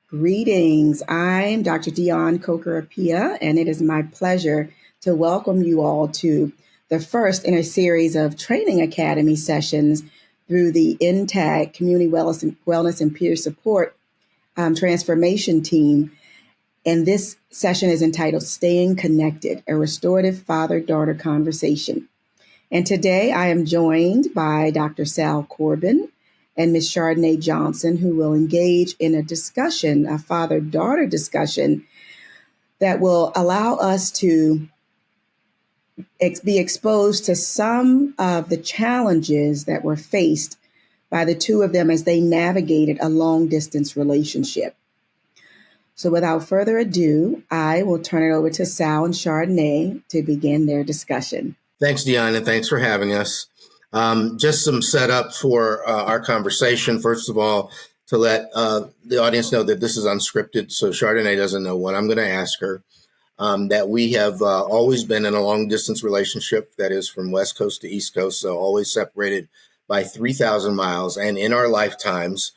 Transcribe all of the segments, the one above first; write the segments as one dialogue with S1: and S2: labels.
S1: Greetings. I'm Dr. Dion Coker-Apia, and it is my pleasure to welcome you all to the first in a series of training academy sessions through the NTAG Community Wellness and Peer Support Transformation Team. And this session is entitled Staying Connected, a Restorative Father-Daughter Conversation. And today I am joined by Dr. Sal Corbin and Ms. Chardonnay Johnson, who will engage in a discussion, a father-daughter discussion that will allow us to be exposed to some of the challenges that were faced by the two of them as they navigated a long-distance relationship. So without further ado, I will turn it over to Sal and Chardonnay to begin their discussion.
S2: Thanks, Dion, and thanks for having us. Just some setup for our conversation. First of all, to let the audience know that this is unscripted, so Chardonnay doesn't know what I'm going to ask her. That we have always been in a long-distance relationship that is from West Coast to East Coast, so always separated by 3,000 miles. And in our lifetimes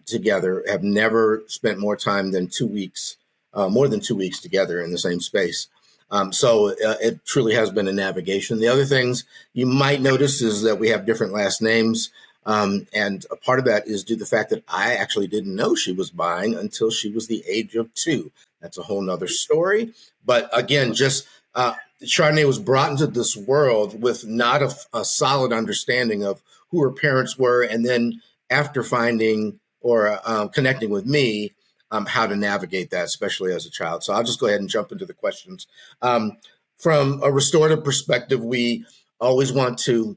S2: together, have never spent more time than 2 weeks, more than 2 weeks together in the same space. So it truly has been a navigation. The other things you might notice is that we have different last names. And a part of that is due to the fact that I actually didn't know she was buying until she was the age of 2. That's a whole nother story. But again, just Chardonnay was brought into this world with not a solid understanding of who her parents were. And then after finding or connecting with me, how to navigate that, especially as a child. So I'll just go ahead and jump into the questions. From a restorative perspective, we always want to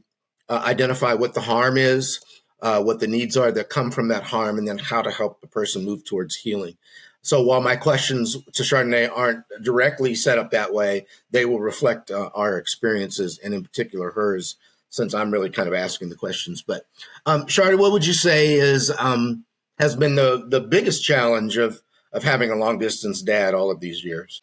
S2: identify what the harm is, what the needs are that come from that harm, and then how to help the person move towards healing. So while my questions to Chardonnay aren't directly set up that way, they will reflect our experiences, and in particular hers, since I'm really kind of asking the questions. But Chardonnay, what would you say has been the biggest challenge of having a long distance dad all of these years?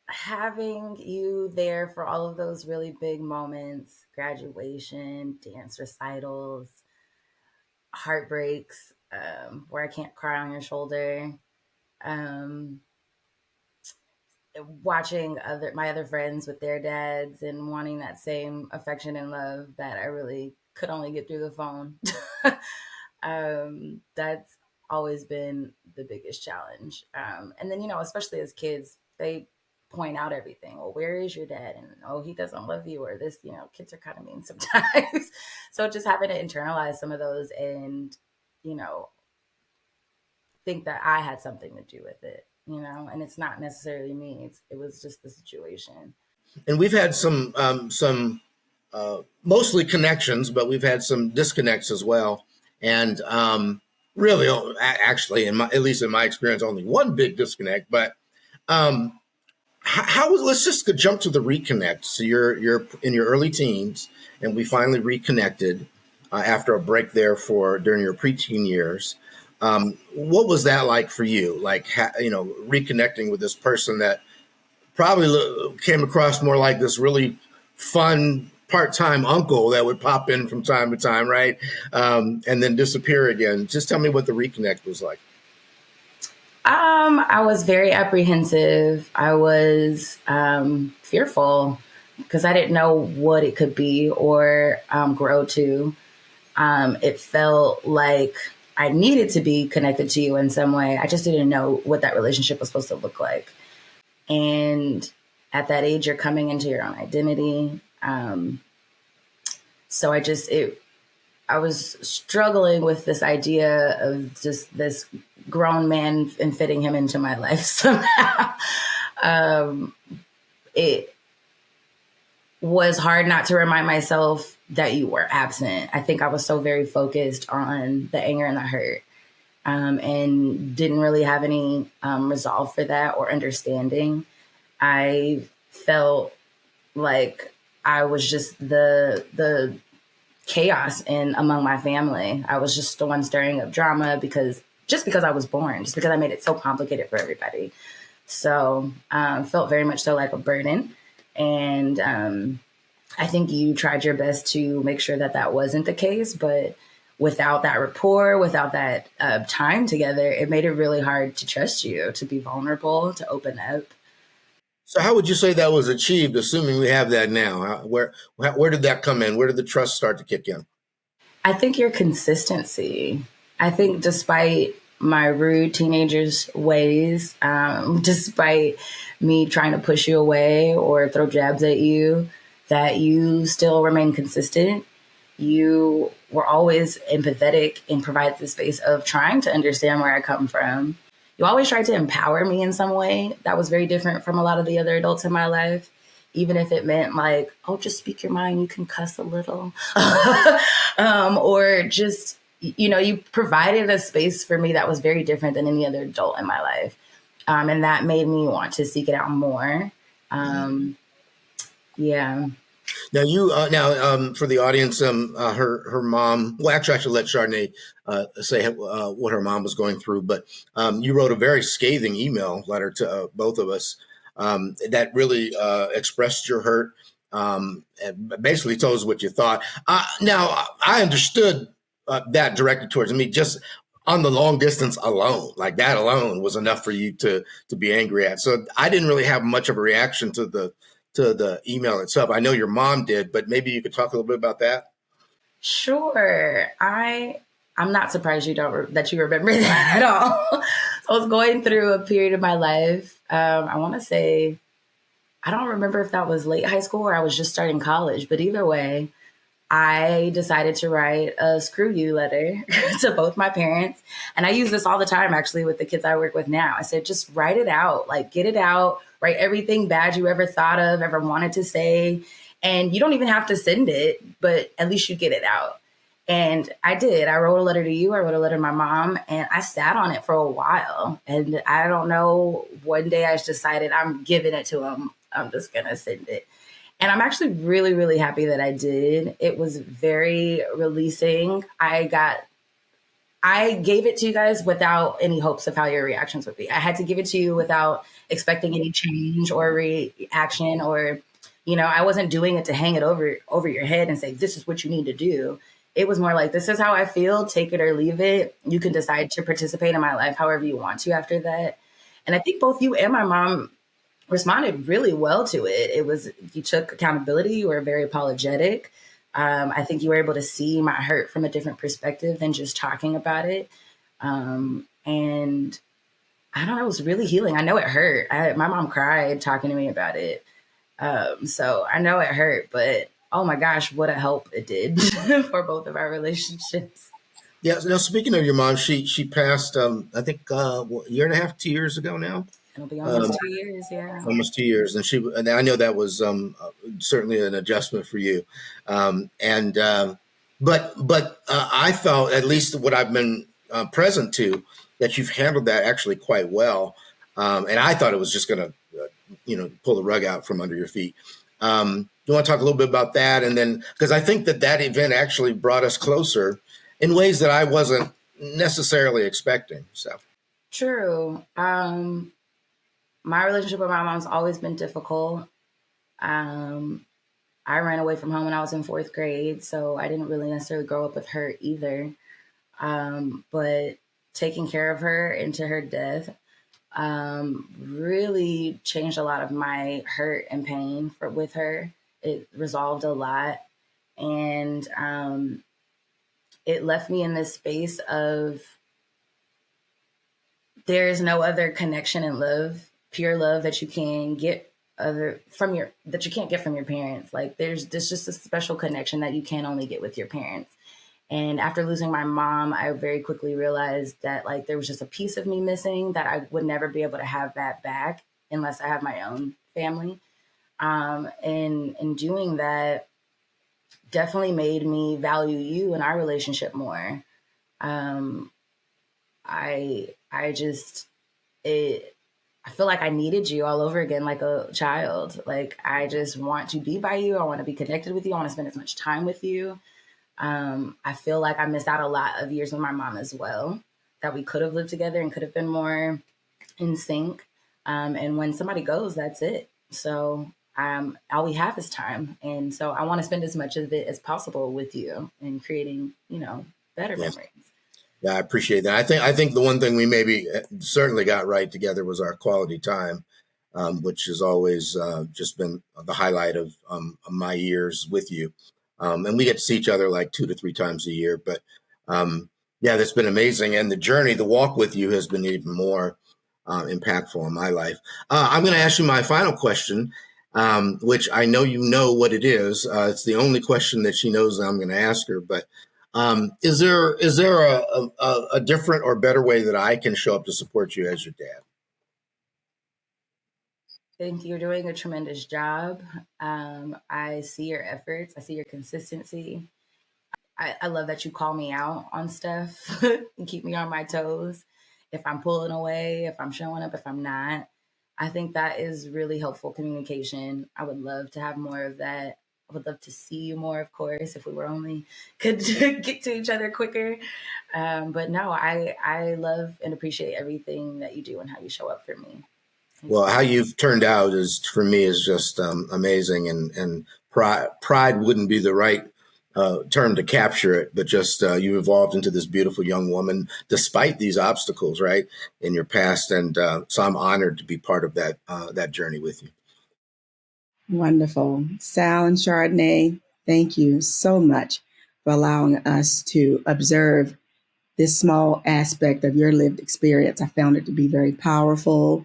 S3: Having you there for all of those really big moments, graduation, dance recitals, heartbreaks, where I can't cry on your shoulder, watching my other friends with their dads and wanting that same affection and love that I really could only get through the phone. That's always been the biggest challenge. And then, especially as kids, they point out everything. Well, where is your dad? And, oh, he doesn't love you, or this, kids are kind of mean sometimes. So just having to internalize some of those and, think that I had something to do with it, and it's not necessarily me. It was just the situation.
S2: And we've had some mostly connections, but we've had some disconnects as well. And really, actually, at least in my experience, only one big disconnect. But let's just jump to the reconnect. So you're in your early teens, and we finally reconnected after a break there during your preteen years. What was that like for you? Like, reconnecting with this person that probably came across more like this really fun part-time uncle that would pop in from time to time, right? And then disappear again. Just tell me what the reconnect was like.
S3: I was very apprehensive. I was fearful because I didn't know what it could be or grow to. It felt like I needed to be connected to you in some way. I just didn't know what that relationship was supposed to look like. And at that age, you're coming into your own identity. So I was struggling with this idea of just this grown man and fitting him into my life somehow. It was hard not to remind myself that you were absent. I think I was so very focused on the anger and the hurt, and didn't really have any resolve for that or understanding. I felt like I was just the chaos among my family. I was just the one stirring up drama because I was born, just because I made it so complicated for everybody. So felt very much so like a burden. And I think you tried your best to make sure that wasn't the case. But without that rapport, without that time together, it made it really hard to trust you, to be vulnerable, to open up.
S2: So how would you say that was achieved, assuming we have that now? Where did that come in? Where did the trust start to kick in?
S3: I think your consistency. I think despite my rude teenager's ways, despite me trying to push you away or throw jabs at you, that you still remain consistent. You were always empathetic and provided the space of trying to understand where I come from. You always tried to empower me in some way. That was very different from a lot of the other adults in my life, even if it meant like, oh, just speak your mind, you can cuss a little. Or just, you provided a space for me that was very different than any other adult in my life. And that made me want to seek it out more. Yeah.
S2: Now for the audience, her mom. Well, actually, I should let Chardonnay say what her mom was going through. But you wrote a very scathing email letter to both of us that really expressed your hurt and basically told us what you thought. Now, I understood that directed towards me just on the long distance alone. Like that alone was enough for you to be angry at. So I didn't really have much of a reaction to the email itself. I know your mom did, but maybe you could talk a little bit about that.
S3: Sure. I'm not surprised that you remember that at all. So I was going through a period of my life. I want to say, I don't remember if that was late high school or I was just starting college, but either way, I decided to write a screw you letter to both my parents. And I use this all the time, actually, with the kids I work with now. I said, just write it out, like get it out, write everything bad you ever thought of, ever wanted to say. And you don't even have to send it, but at least you get it out. And I did. I wrote a letter to you. I wrote a letter to my mom, and I sat on it for a while. And I don't know, one day I just decided I'm giving it to him. I'm just going to send it. And I'm actually really, really happy that I did. It was very releasing. I gave it to you guys without any hopes of how your reactions would be. I had to give it to you without expecting any change or reaction, or, I wasn't doing it to hang it over your head and say, this is what you need to do. It was more like, this is how I feel, take it or leave it. You can decide to participate in my life however you want to after that. And I think both you and my mom responded really well to it. You took accountability. You were very apologetic. I think you were able to see my hurt from a different perspective than just talking about it. And I don't know, it was really healing. I know it hurt. My mom cried talking to me about it. So I know it hurt, but oh my gosh, what a help it did for both of our relationships.
S2: Yeah. Now, speaking of your mom, she passed, I think, a year and a half, 2 years ago now.
S3: It'll be almost 2 years, yeah.
S2: Almost 2 years, and I know that was certainly an adjustment for you. But I felt, at least what I've been present to, that you've handled that actually quite well. And I thought it was just going to, pull the rug out from under your feet. You want to talk a little bit about that, and then because I think that event actually brought us closer in ways that I wasn't necessarily expecting. So
S3: true. My relationship with my mom's always been difficult. I ran away from home when I was in 4th grade, so I didn't really necessarily grow up with her either. But taking care of her into her death really changed a lot of my hurt and pain with her. It resolved a lot, and it left me in this space of there is no other connection in love, pure love, that you can get that you can't get from your parents. Like there's just a special connection that you can only get with your parents. And after losing my mom, I very quickly realized that like there was just a piece of me missing, that I would never be able to have that back unless I have my own family. And in doing that definitely made me value you and our relationship more. I feel like I needed you all over again, like a child. Like, I just want to be by you. I want to be connected with you. I want to spend as much time with you. I feel like I missed out a lot of years with my mom as well, that we could have lived together and could have been more in sync. And when somebody goes, that's it. So all we have is time. And so I want to spend as much of it as possible with you and creating, better
S2: Yeah.
S3: memories.
S2: Yeah, I appreciate that. I think the one thing we maybe certainly got right together was our quality time, which has always just been the highlight of my years with you. And we get to see each other like 2 to 3 times a year. But yeah, that's been amazing. And the journey, the walk with you has been even more impactful in my life. I'm going to ask you my final question, which I know you know what it is. It's the only question that she knows that I'm going to ask her. But is there a different or better way that I can show up to support you as your dad?
S3: I think you're doing a tremendous job. I see your efforts. I see your consistency. I love that you call me out on stuff and keep me on my toes. If I'm pulling away, if I'm showing up, if I'm not, I think that is really helpful communication. I would love to have more of that. I would love to see you more, of course, if we were only could get to each other quicker. But no, I love and appreciate everything that you do and how you show up for me.
S2: Well, how you've turned out is for me is just amazing, and pride wouldn't be the right term to capture it, but just you evolved into this beautiful young woman despite these obstacles, right, in your past, and so I'm honored to be part of that journey with you.
S1: Wonderful. Sal and Chardonnay, thank you so much for allowing us to observe this small aspect of your lived experience. I found it to be very powerful,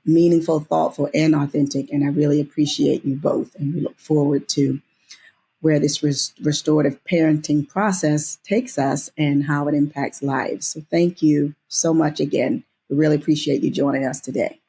S1: meaningful, thoughtful, and authentic. And I really appreciate you both. And we look forward to where this restorative parenting process takes us and how it impacts lives. So thank you so much again. We really appreciate you joining us today.